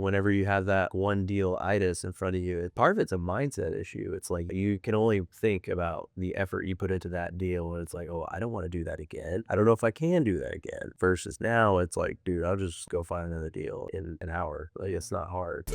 Whenever you have that one deal itis in front of you, part of it's a mindset issue. It's like you can only think about the effort you put into that deal, and it's like, oh, I don't want to do that again. I don't know if I can do that again. Versus now, it's like, dude, I'll just go find another deal in an hour. Like, it's not hard.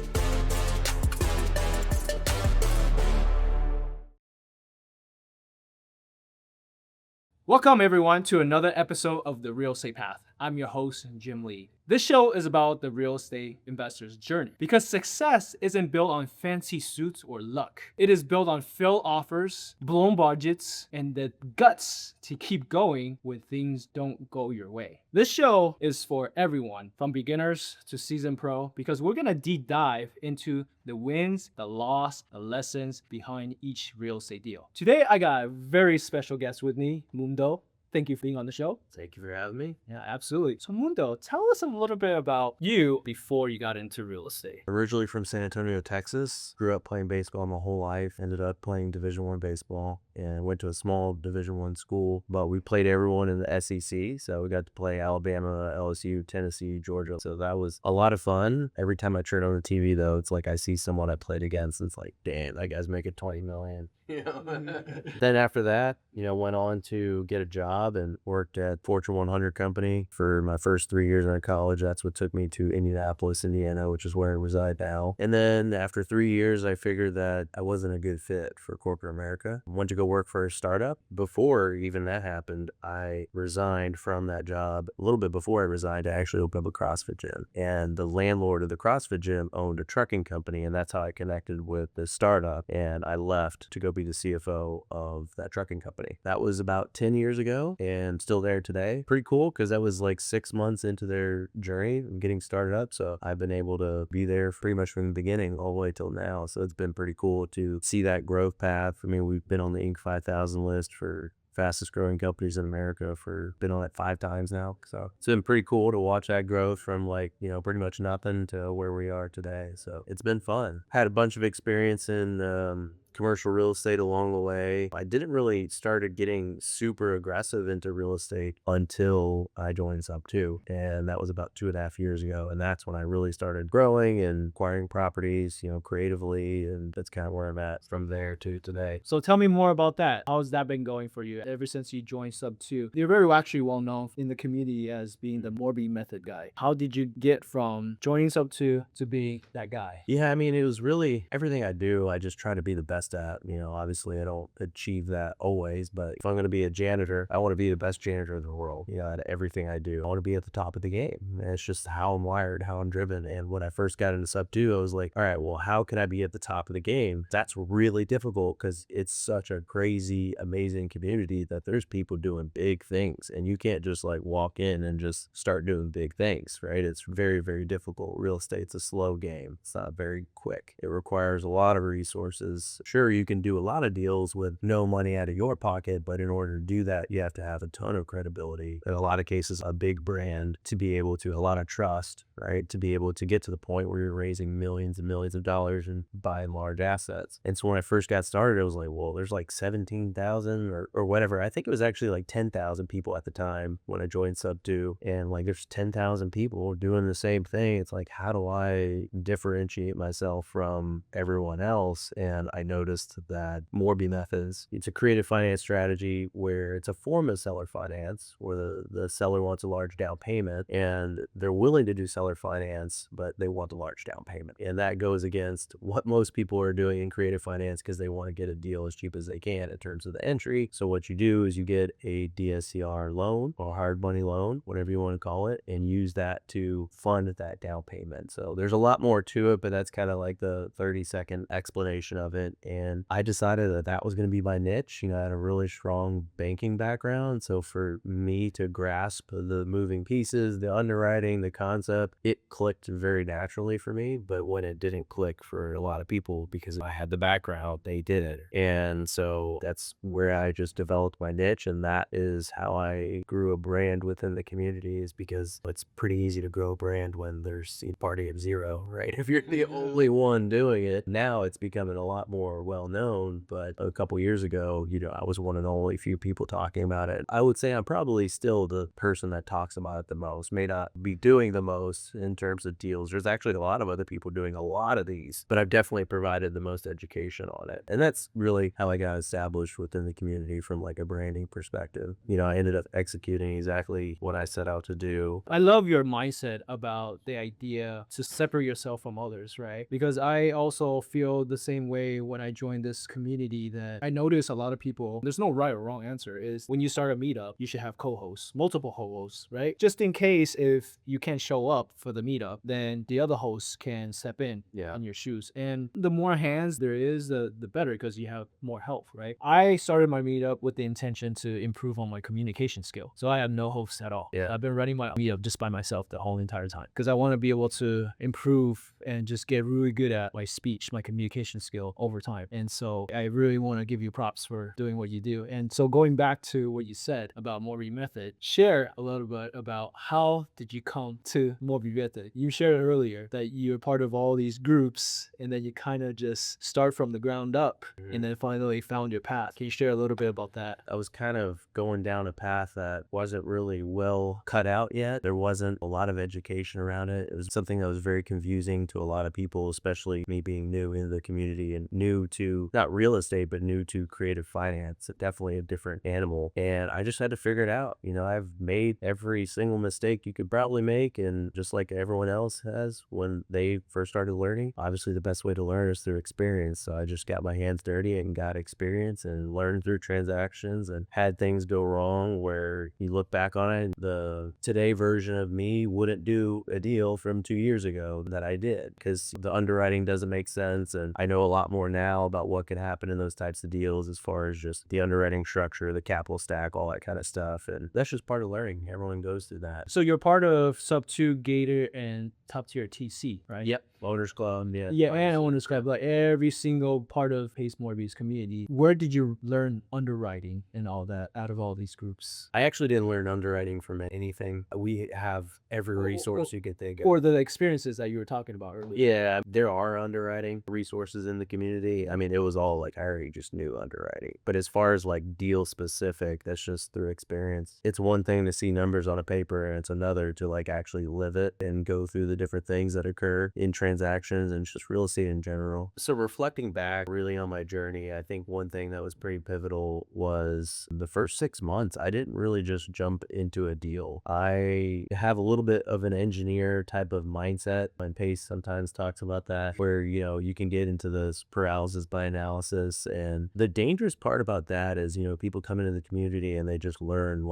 Welcome everyone to another episode of The Real Estate Path. I'm your host, Jim Lee. This show is about the real estate investor's journey because success isn't built on fancy suits or luck. It is built on failed offers, blown budgets, and the guts to keep going when things don't go your way. This show is for everyone from beginners to seasoned pro because we're gonna deep dive into the wins, the loss, the lessons behind each real estate deal. Today, I got a very special guest with me, Mundo. Thank you for being on the show. Thank you for having me. Yeah, absolutely. So Mundo, tell us a little bit about you before you got into real estate. Originally from San Antonio, Texas. Grew up playing baseball my whole life. Ended up playing Division I baseball and went to a small Division I school. But we played everyone in the SEC. So we got to play Alabama, LSU, Tennessee, Georgia. So that was a lot of fun. Every time I turn on the TV, though, it's like I see someone I played against. It's like, damn, that guy's making $20 million. Then after that, went on to get a job and worked at Fortune 100 company for my first 3 years in college. That's what took me to Indianapolis, Indiana, which is where I reside now. And then after 3 years, I figured that I wasn't a good fit for corporate America. Went to go work for a startup. Before even that happened, I resigned from that job. A little bit before I resigned, I actually opened up a CrossFit gym. And the landlord of the CrossFit gym owned a trucking company, and that's how I connected with the startup. And I left to go be the CFO of that trucking company. That was about 10 years ago and still there today. Pretty cool because that was like 6 months into their journey of getting started up. So I've been able to be there pretty much from the beginning all the way till now. So it's been pretty cool to see that growth path. I mean, we've been on the Inc. 5000 list for fastest growing companies in America been on it 5 times now. So it's been pretty cool to watch that growth from pretty much nothing to where we are today. So it's been fun. Had a bunch of experience in commercial real estate along the way. I didn't really started getting super aggressive into real estate until I joined Subto, and that was about 2.5 years ago. And that's when I really started growing and acquiring properties, creatively, and that's kind of where I'm at from there to today. So tell me more about that. How's that been going for you ever since you joined Subto? You're very actually well known in the community as being the Morby Method guy. How did you get from joining Subto to being that guy? Yeah, I mean, it was really everything I do, I just try to be the best at. Obviously I don't achieve that always, but if I'm going to be a janitor, I want to be the best janitor in the world, at everything I do. I want to be at the top of the game. And it's just how I'm wired, how I'm driven. And when I first got into Subto, I was like, all right, well, how can I be at the top of the game? That's really difficult because it's such a crazy, amazing community that there's people doing big things, and you can't just like walk in and just start doing big things, right? It's very, very difficult. Real estate's a slow game. It's not very quick. It requires a lot of resources. Sure, you can do a lot of deals with no money out of your pocket, but in order to do that, you have to have a ton of credibility. In a lot of cases, a big brand to be able to, a lot of trust, right? To be able to get to the point where you're raising millions and millions of dollars and buying large assets. And so when I first got started, it was like, well, there's like 17,000 or whatever. I think it was actually like 10,000 people at the time when I joined Subto, and like there's 10,000 people doing the same thing. It's like, how do I differentiate myself from everyone else? And I noticed that Morby Method, it's a creative finance strategy where it's a form of seller finance where the seller wants a large down payment and they're willing to do seller finance, but they want a large down payment. And that goes against what most people are doing in creative finance because they want to get a deal as cheap as they can in terms of the entry. So what you do is you get a DSCR loan or hard money loan, whatever you want to call it, and use that to fund that down payment. So there's a lot more to it, but that's kind of like the 30-second explanation of it. And I decided that that was going to be my niche. I had a really strong banking background. So for me to grasp the moving pieces, the underwriting, the concept, it clicked very naturally for me. But when it didn't click for a lot of people because I had the background, they didn't. And so that's where I just developed my niche. And that is how I grew a brand within the community, is because it's pretty easy to grow a brand when there's a party of zero, right? If you're the only one doing it. Now it's becoming a lot more well known, but a couple years ago, I was one of the only few people talking about it. I would say I'm probably still the person that talks about it the most. May not be doing the most, most in terms of deals. There's actually a lot of other people doing a lot of these, but I've definitely provided the most education on it. And that's really how I got established within the community from like a branding perspective. I ended up executing exactly what I set out to do. I love your mindset about the idea to separate yourself from others, right? Because I also feel the same way when I joined this community, that I notice a lot of people, there's no right or wrong answer, is when you start a meetup, you should have co-hosts, multiple co-hosts, right? Just in case if you can't show up for the meetup, then the other hosts can step in on your shoes. And the more hands there is, the better, because you have more help, right? I started my meetup with the intention to improve on my communication skill. So I have no hosts at all. Yeah. I've been running my meetup just by myself the whole entire time, because I want to be able to improve and just get really good at my speech, my communication skill over time. And so I really want to give you props for doing what you do. And so going back to what you said about Morby Method, share a little bit about how did you come to Morby Method? You shared earlier that you're part of all these groups and then you kind of just start from the ground up and then finally found your path. Can you share a little bit about that? I was kind of going down a path that wasn't really well cut out yet. There wasn't a lot of education around it. It was something that was very confusing to a lot of people, especially me being new in the community and new to not real estate, but new to creative finance. Definitely a different animal. And I just had to figure it out. I've made every single mistake you could probably make. And just like everyone else has when they first started learning, obviously the best way to learn is through experience. So I just got my hands dirty and got experience and learned through transactions and had things go wrong where you look back on it, the today version of me wouldn't do a deal from 2 years ago that I did, because the underwriting doesn't make sense. And I know a lot more now about what could happen in those types of deals as far as just the underwriting structure, the capital stack, all that kind of stuff. And that's just part of learning. Everyone goes through that. So you're part of Subto, Gator, and Top Tier TC, right? Yep. Owners Club. Yeah. Yeah, and Owners Club, like every single part of Pace Morby's community. Where did you learn underwriting and all that out of all these groups? I actually didn't learn underwriting from anything. We have every resource you could think of. Or the experiences that you were talking about earlier. Yeah, there are underwriting resources in the community. I mean, it was all like I already just knew underwriting. But as far as like deal specific, that's just through experience. It's one thing to see numbers on a paper, and it's another to like actually live it and go through the different things that occur in transactions and just real estate in general. So reflecting back really on my journey, I think one thing that was pretty pivotal was the first 6 months, I didn't really just jump into a deal. I have a little bit of an engineer type of mindset, and Pace sometimes talks about that, where you can get into this paralysis by analysis. And the dangerous part about that is people come into the community and they just learn.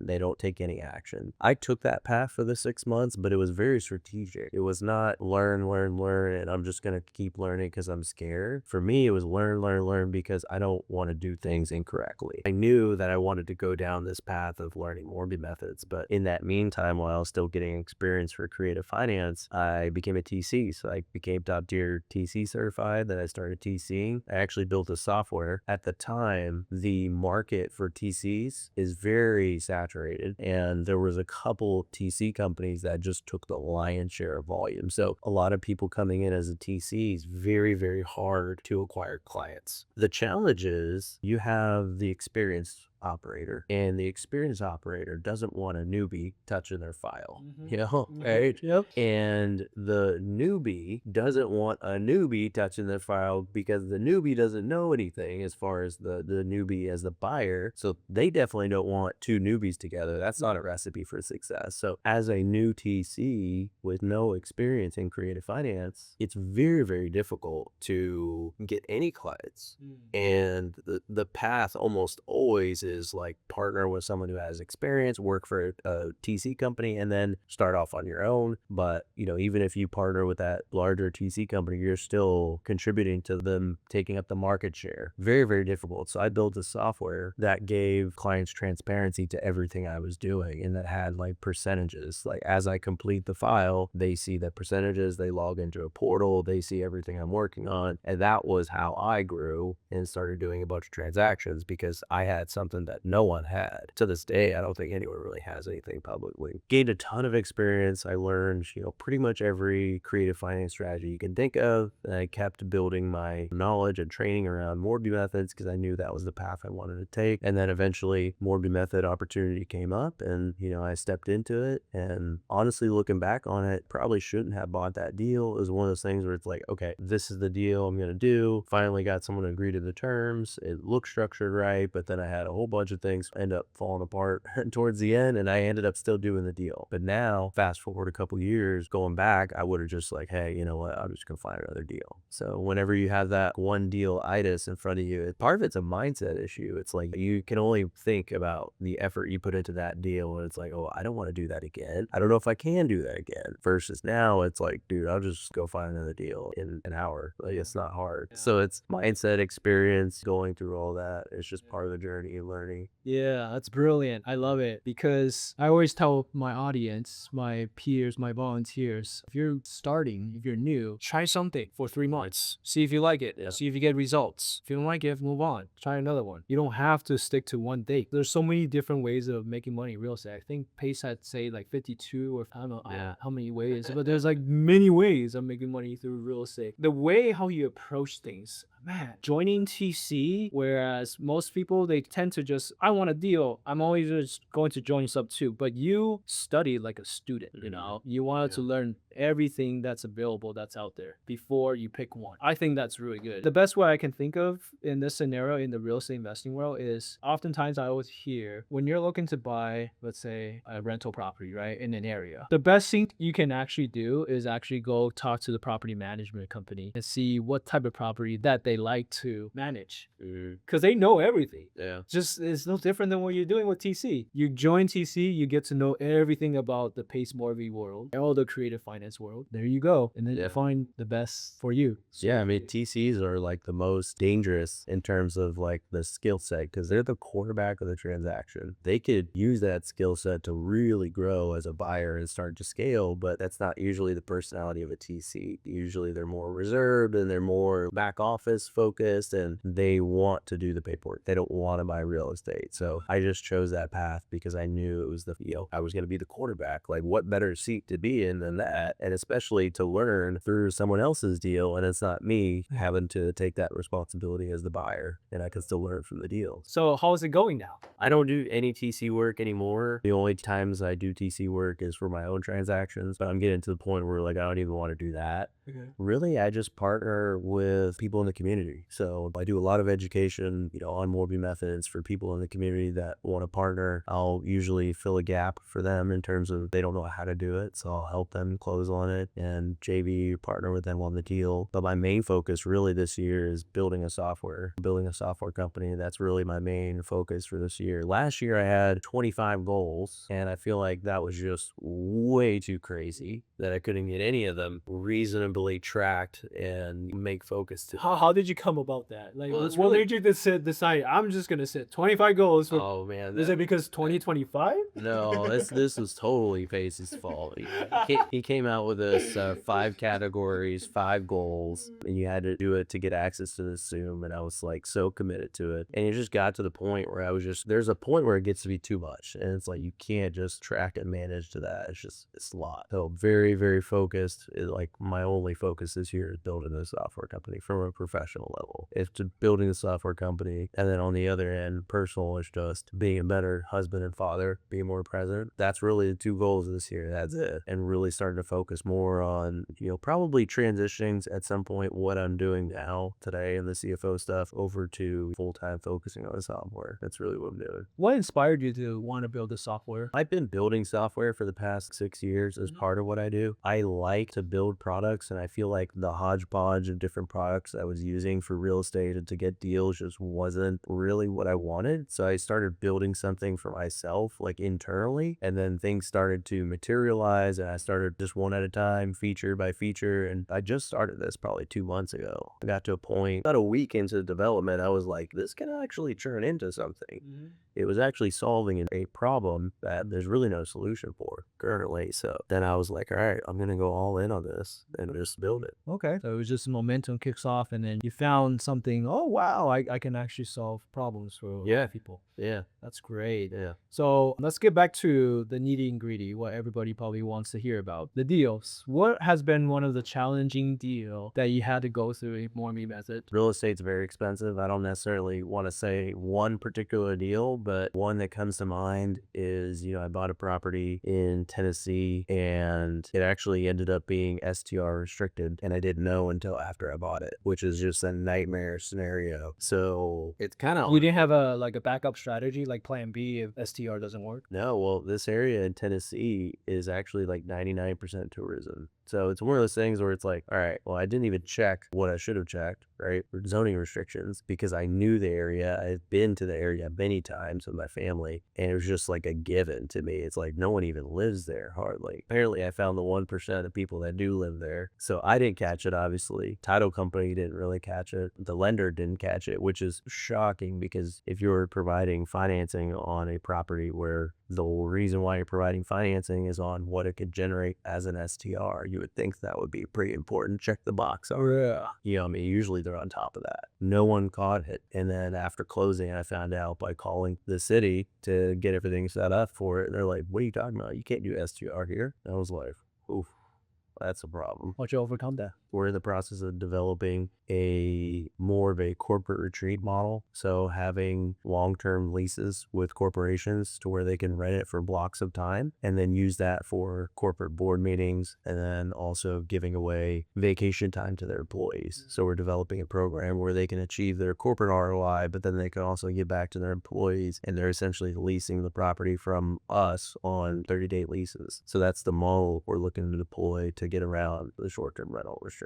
They don't take any action. I took that path for the 6 months, but it was very strategic. It was not learn, and I'm just gonna keep learning because I'm scared. For me, it was learn because I don't want to do things incorrectly. I knew that I wanted to go down this path of learning Morby methods, but in that meantime, while I was still getting experience for creative finance, I became a TC. So I became top tier TC certified. Then I started TCing. I actually built a software. At the time, the market for TCs is very saturated, and there was a couple TC companies that just took the lion's share of volume. So a lot of people coming in as a TC is very, very hard to acquire clients. The challenge is you have the experienced operator, and the experienced operator doesn't want a newbie touching their file, right? Yep. And the newbie doesn't want a newbie touching their file because the newbie doesn't know anything as far as the newbie as the buyer. So they definitely don't want two newbies together. That's not a recipe for success. So as a new TC with no experience in creative finance, it's very, very difficult to get any clients. And the path almost always is like partner with someone who has experience, work for a TC company, and then start off on your own. But even if you partner with that larger TC company, you're still contributing to them taking up the market share. Very, very difficult. So I built a software that gave clients transparency to everything I was doing, and that had like percentages. Like as I complete the file, they see the percentages, they log into a portal, they see everything I'm working on. And that was how I grew and started doing a bunch of transactions, because I had something something that no one had. To this day, I don't think anyone really has anything publicly. Gained a ton of experience. I learned, pretty much every creative finance strategy you can think of. And I kept building my knowledge and training around Morby methods because I knew that was the path I wanted to take. And then eventually Morby method opportunity came up and, I stepped into it. And honestly, looking back on it, probably shouldn't have bought that deal. It was one of those things where it's like, okay, this is the deal I'm going to do. Finally got someone to agree to the terms. It looked structured right, but then I had a whole bunch of things end up falling apart towards the end, and I ended up still doing the deal. But now, fast forward a couple years, going back, I would have just like, hey, you know what? I'm just going to find another deal. So whenever you have that one deal itis in front of you, part of it's a mindset issue. It's like you can only think about the effort you put into that deal, and it's like, oh, I don't want to do that again. I don't know if I can do that again. Versus now, it's like, dude, I'll just go find another deal in an hour. Like, it's not hard. So it's mindset, experience, going through all that. It's just part of the journey of learning. Yeah, that's brilliant. I love it because I always tell my audience, my peers, my volunteers, if you're starting, if you're new, try something for 3 months. See if you like it. Yeah. See if you get results. If you don't like it, move on. Try another one. You don't have to stick to one thing. There's so many different ways of making money in real estate. I think Pace had say like 52 or I don't know how many ways, but there's like many ways of making money through real estate. The way how you approach things, man, joining TC, whereas most people, they tend to just, I want a deal, I'm always just going to join Subto. But you study like a student, you wanted to learn everything that's available that's out there before you pick one. I think that's really good. The best way I can think of in this scenario in the real estate investing world is oftentimes I always hear when you're looking to buy, let's say, a rental property, right, in an area, the best thing you can actually do is actually go talk to the property management company and see what type of property that they like to manage, because they know everything. Just it's no different than what you're doing with TC. You join TC, you get to know everything about the Pace Morby world, all the creative finance world. There you go, and then find the best for you. Yeah, I mean, TCs are like the most dangerous in terms of like the skill set because they're the quarterback of the transaction. They could use that skill set to really grow as a buyer and start to scale, but that's not usually the personality of a TC. Usually they're more reserved and they're more back office focused and they want to do the paperwork. They don't want to buy real estate. So I just chose that path because I knew it was I was going to be the quarterback. Like, what better seat to be in than that? And especially to learn through someone else's deal. And it's not me having to take that responsibility as the buyer, and I can still learn from the deal. So how is it going now? I don't do any TC work anymore. The only times I do TC work is for my own transactions, but I'm getting to the point where like I don't even want to do that. Really, I just partner with people in the community. So I do a lot of education, on Morby methods for people in the community that want to partner. I'll usually fill a gap for them in terms of they don't know how to do it. So I'll help them close on it and JV partner with them on the deal. But my main focus really this year is building a software company. That's really my main focus for this year. Last year I had 25 goals and I feel like that was just way too crazy that I couldn't get any of them reasonably tracked and make focus to. How did you come about that? Like, what made you decide I'm just gonna set 25 goals for? Oh man, is it because 2025? No, this was totally Pace's fault. He came out with this 5 categories, 5 goals, and you had to do it to get access to the Zoom. And I was like so committed to it, and it just got to the point where I was just there's a point where it gets to be too much, and it's like you can't just track and manage to that. It's a lot. So very, very focused. Like my only focus this year is building a software company from a professional level. It's to building a software company, and then on the other end, personal is just being a better husband and father, being more present. That's really the 2 goals this year. That's it. And really starting to focus more on, probably transitioning at some point what I'm doing now today and the CFO stuff over to full-time focusing on software. That's really what I'm doing. What inspired you to want to build the software? I've been building software for the past 6 years as part of what I do. I like to build products, and I feel like the hodgepodge of different products I was using for real estate and to get deals just wasn't really what I wanted. So I started building something for myself, like internally, and then things started to materialize, and I started just one at a time, feature by feature. And I just started this probably 2 months ago. I got to a point, about a week into the development, I was like, this can actually turn into something. it was actually solving a problem that there's really no solution for currently. So then I was like, all right, I'm going to go all in on this and just build it. Okay. So it was just momentum kicks off and then you found something, oh wow, I can actually solve problems for a lot of people. Yeah. That's great. Yeah. So let's get back to the nitty and gritty, what everybody probably wants to hear about. The deals. What has been one of the challenging deal that you had to go through a Morby method? Real estate's very expensive. I don't necessarily want to say one particular deal, but one that comes to mind is, I bought a property in Tennessee and it actually ended up being STR restricted. And I didn't know until after I bought it, which is just a nightmare scenario. So it's kind of, We didn't have a backup strategy like plan B if STR doesn't work. no, well, this area in Tennessee is actually like 99% tourism. So it's one of those things where it's like, all right, well, I didn't even check what I should have checked, right? For zoning restrictions, because I knew the area. I've been to the area many times with my family, and it was just like a given to me. It's like no one even lives there hardly. Apparently, I found the 1% of people that do live there. So I didn't catch it, obviously. Title company didn't really catch it. The lender didn't catch it, which is shocking because if you're providing financing on a property where the reason why you're providing financing is on what it could generate as an STR, you would think that would be pretty important. Check the box. Oh, yeah. I mean, usually they're on top of that. No one caught it. And then after closing, I found out by calling the city to get everything set up for it. And they're like, what are you talking about? You can't do STR here. And I was like, oof, that's a problem. How'd you overcome that? We're in the process of developing more of a corporate retreat model. So having long-term leases with corporations to where they can rent it for blocks of time and then use that for corporate board meetings and then also giving away vacation time to their employees. So we're developing a program where they can achieve their corporate ROI, but then they can also give back to their employees and they're essentially leasing the property from us on 30-day leases. So that's the model we're looking to deploy to get around the short-term rental restriction.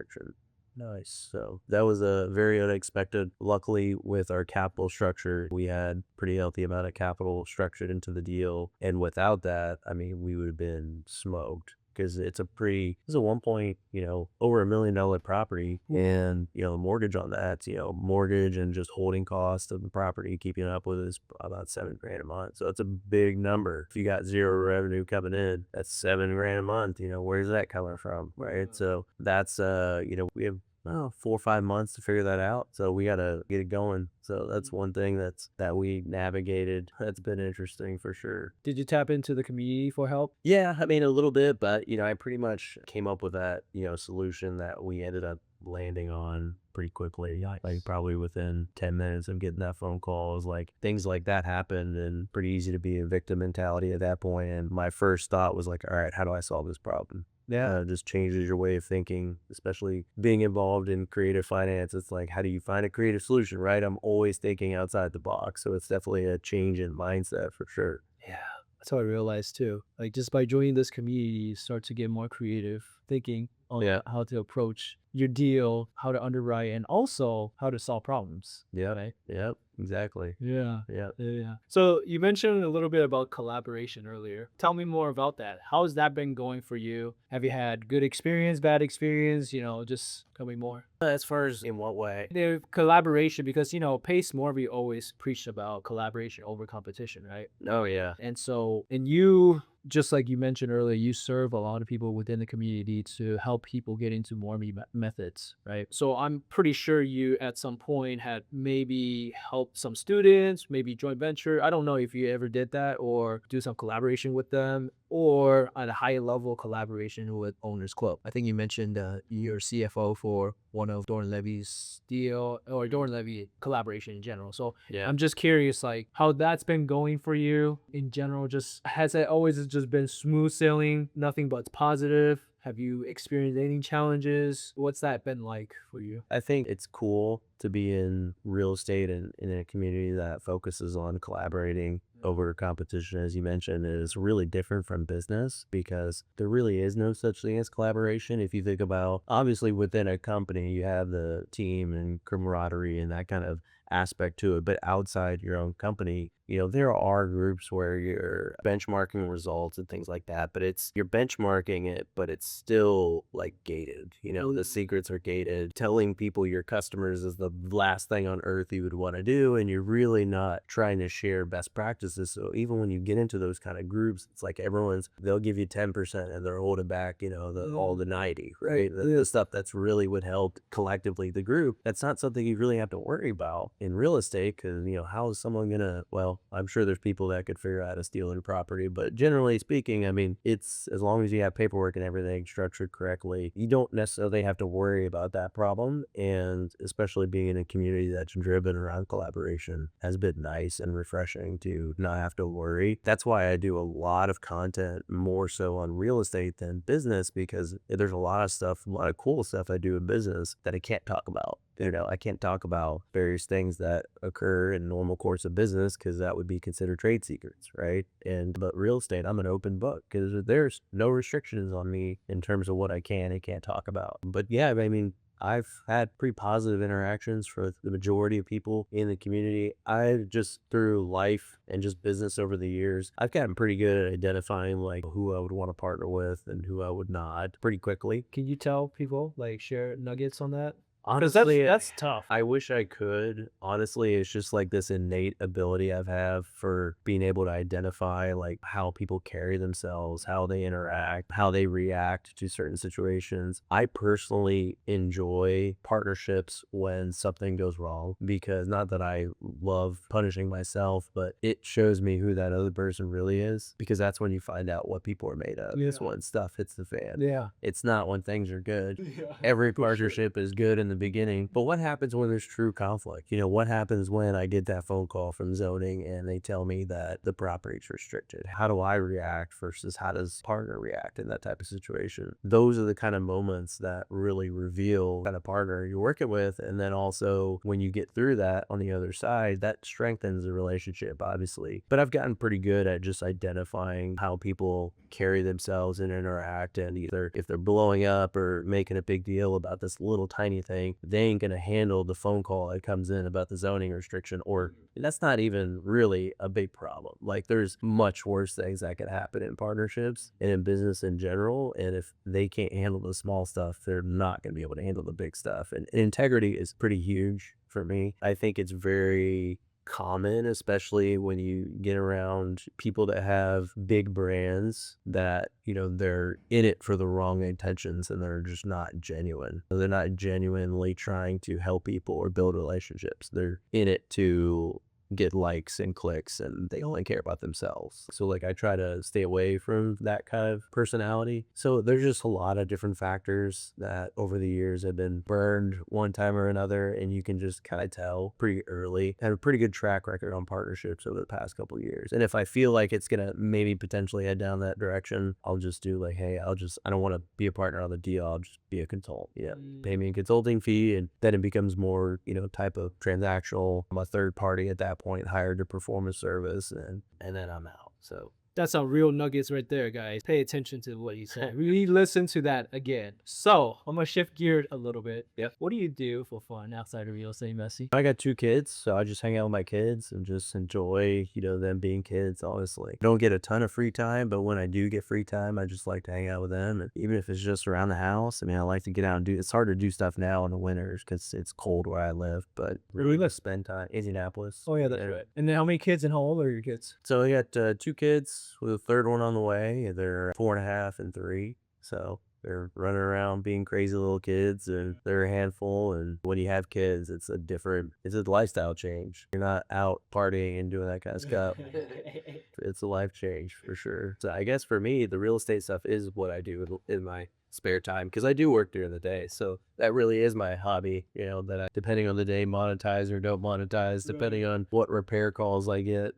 Nice. So that was a very unexpected. Luckily, with our capital structure, we had pretty healthy amount of capital structured into the deal. And without that, I mean, we would have been smoked because it's a 1 point, over $1 million property. And, the mortgage on that, mortgage and just holding cost of the property, keeping up with is about $7,000 a month. So it's a big number. If you got zero revenue coming in, that's $7,000 a month. Where's that coming from? Right. So that's, we have 4 or 5 months to figure that out. So we got to get it going. So that's one thing that we navigated. That's been interesting for sure. Did you tap into the community for help? Yeah, I mean, a little bit, but, I pretty much came up with that, solution that we ended up landing on pretty quickly. Like probably within 10 minutes of getting that phone call, it was like things like that happened and pretty easy to be a victim mentality at that point. And my first thought was like, all right, how do I solve this problem? Yeah, just changes your way of thinking, especially being involved in creative finance. It's like, how do you find a creative solution, right? I'm always thinking outside the box. So it's definitely a change in mindset for sure. Yeah, that's how I realized too. Like just by joining this community, you start to get more creative thinking on how to approach your deal, how to underwrite, and also how to solve problems. Yeah. Right? Yep. Exactly. Yeah. Yeah. Yeah. So you mentioned a little bit about collaboration earlier. Tell me more about that. How has that been going for you? Have you had good experience, bad experience? Just tell me more. As far as in what way? The collaboration, because Pace Morby always preached about collaboration over competition, right? Oh yeah. And so, and you, just like you mentioned earlier, you serve a lot of people within the community to help people get into Morby methods, right? So I'm pretty sure you at some point had maybe helped some students, maybe joint venture. I don't know if you ever did that or do some collaboration with them or at a high level collaboration with Owners Club. I think you mentioned you're CFO for one of Dorn Levy's deal or Dorn Levy collaboration in general. So I'm just curious, like how that's been going for you in general. Just has it always just been smooth sailing, nothing but positive? Have you experienced any challenges? What's that been like for you? I think it's cool to be in real estate and in a community that focuses on collaborating over competition, as you mentioned, is really different from business because there really is no such thing as collaboration. If you think about, obviously within a company, you have the team and camaraderie and that kind of aspect to it, but outside your own company, there are groups where you're benchmarking results and things like that, but you're benchmarking it, but it's still like gated. The secrets are gated. Telling people your customers is the last thing on earth you would want to do, and you're really not trying to share best practices. So even when you get into those kind of groups, it's like they'll give you 10% and they're holding back, all the 90, right? The stuff that's really would help collectively the group. That's not something you really have to worry about in real estate because, how is someone gonna, well, I'm sure there's people that could figure out how to steal your property, but generally speaking, I mean, it's as long as you have paperwork and everything structured correctly, you don't necessarily have to worry about that problem. And especially being in a community that's driven around collaboration has been nice and refreshing to not have to worry. That's why I do a lot of content more so on real estate than business, because there's a lot of stuff, a lot of cool stuff I do in business that I can't talk about. I can't talk about various things that occur in normal course of business because that would be considered trade secrets, right? But real estate, I'm an open book because there's no restrictions on me in terms of what I can and can't talk about. But yeah, I mean, I've had pretty positive interactions for the majority of people in the community. I just, through life and just business over the years, I've gotten pretty good at identifying like who I would want to partner with and who I would not pretty quickly. Can you tell people, like, share nuggets on that? 'Cause Honestly, that's tough. I wish I could. Honestly, it's just like this innate ability I've have for being able to identify like how people carry themselves, how they interact, how they react to certain situations. I personally enjoy partnerships when something goes wrong because not that I love punishing myself, but it shows me who that other person really is because that's when you find out what people are made of. It's when stuff hits the fan. Yeah. It's not when things are good. Yeah. Every partnership is good in the beginning, but what happens when there's true conflict? What happens when I get that phone call from zoning and they tell me that the property's restricted? How do I react versus how does partner react in that type of situation? Those are the kind of moments that really reveal what kind of partner you're working with. And then also when you get through that on the other side, that strengthens the relationship, obviously. But I've gotten pretty good at just identifying how people carry themselves and interact, and either if they're blowing up or making a big deal about this little tiny thing, they ain't gonna handle the phone call that comes in about the zoning restriction, or that's not even really a big problem. Like there's much worse things that could happen in partnerships and in business in general, and if they can't handle the small stuff, they're not gonna be able to handle the big stuff. And integrity is pretty huge for me. I think it's very common, especially when you get around people that have big brands that, they're in it for the wrong intentions and they're just not genuine. They're not genuinely trying to help people or build relationships. They're in it to get likes and clicks and they only care about themselves. So like I try to stay away from that kind of personality. So there's just a lot of different factors that over the years have been burned one time or another, and you can just kind of tell pretty early. I have a pretty good track record on partnerships over the past couple of years. And if I feel like it's gonna maybe potentially head down that direction, I'll just do like, hey, I don't want to be a partner on the deal. I'll just be a consultant. Yeah. Pay me a consulting fee, and then it becomes more, type of transactional. I'm a third party at that point, hired to perform a service, and then I'm out. So That's some real nuggets right there, guys. Pay attention to what you said. Really listen to that again. So I'm gonna shift gears a little bit. Yep. What do you do for fun outside of real estate, Messi? I got 2 kids, so I just hang out with my kids and just enjoy, them being kids, honestly. I don't get a ton of free time, but when I do get free time, I just like to hang out with them. And even if it's just around the house, I mean, I like to get out and it's hard to do stuff now in the winters because it's cold where I live, but Where do you live? spend time, Indianapolis. Oh yeah, that's right. And then how many kids and how old are your kids? So I got 2 kids with a third one on the way. They're 4.5 and 3. So they're running around being crazy little kids, and they're a handful. And when you have kids, it's a lifestyle change. You're not out partying and doing that kind of stuff. It's a life change for sure. So I guess for me, the real estate stuff is what I do in my spare time because I do work during the day. So that really is my hobby, that I, depending on the day, monetize or don't monetize, depending on what repair calls I get.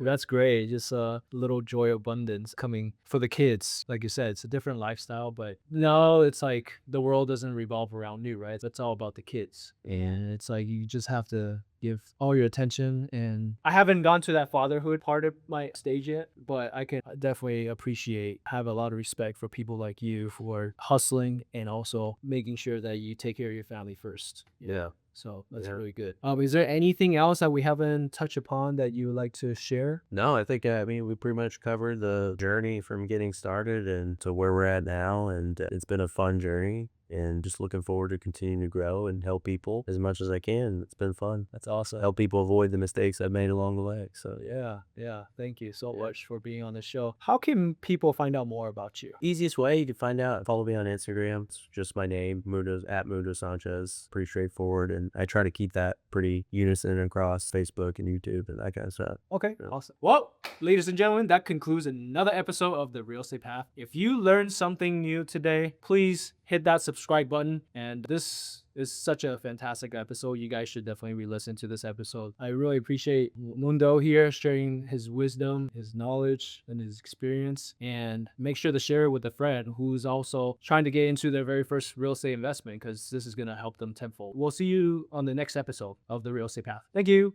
That's great. Just a little joy abundance coming for the kids. Like you said, it's a different lifestyle, but no, it's like the world doesn't revolve around you, right? It's all about the kids. And it's like you just have to give all your attention. And I haven't gone to that fatherhood part of my stage yet, but I can. I definitely appreciate, have a lot of respect for people like you for hustling and also making sure that you take care of your family first. Yeah. So that's Yeah. really good. Is there anything else that we haven't touched upon that you would like to share? No, I think, I mean, we pretty much covered the journey from getting started and to where we're at now. And it's been a fun journey. And just looking forward to continuing to grow and help people as much as I can. It's been fun. That's awesome. Help people avoid the mistakes I've made along the way. So Yeah. Thank you so Yeah. much for being on the show. How can people find out more about you? easiest way you can find out, follow me on Instagram. It's just my name, Mundo Sanchez. Pretty straightforward. And I try to keep that pretty unison across Facebook and YouTube and that kind of stuff. Okay, Yeah. awesome. Well, ladies and gentlemen, that concludes another episode of The Real Estate Path. If you learned something new today, please hit that subscribe button. And this is such a fantastic episode. You guys should definitely re-listen to this episode. I really appreciate Mundo here sharing his wisdom, his knowledge, and his experience. And make sure to share it with a friend who's also trying to get into their very first real estate investment, because this is going to help them tenfold. We'll see you on the next episode of The Real Estate Path. Thank you.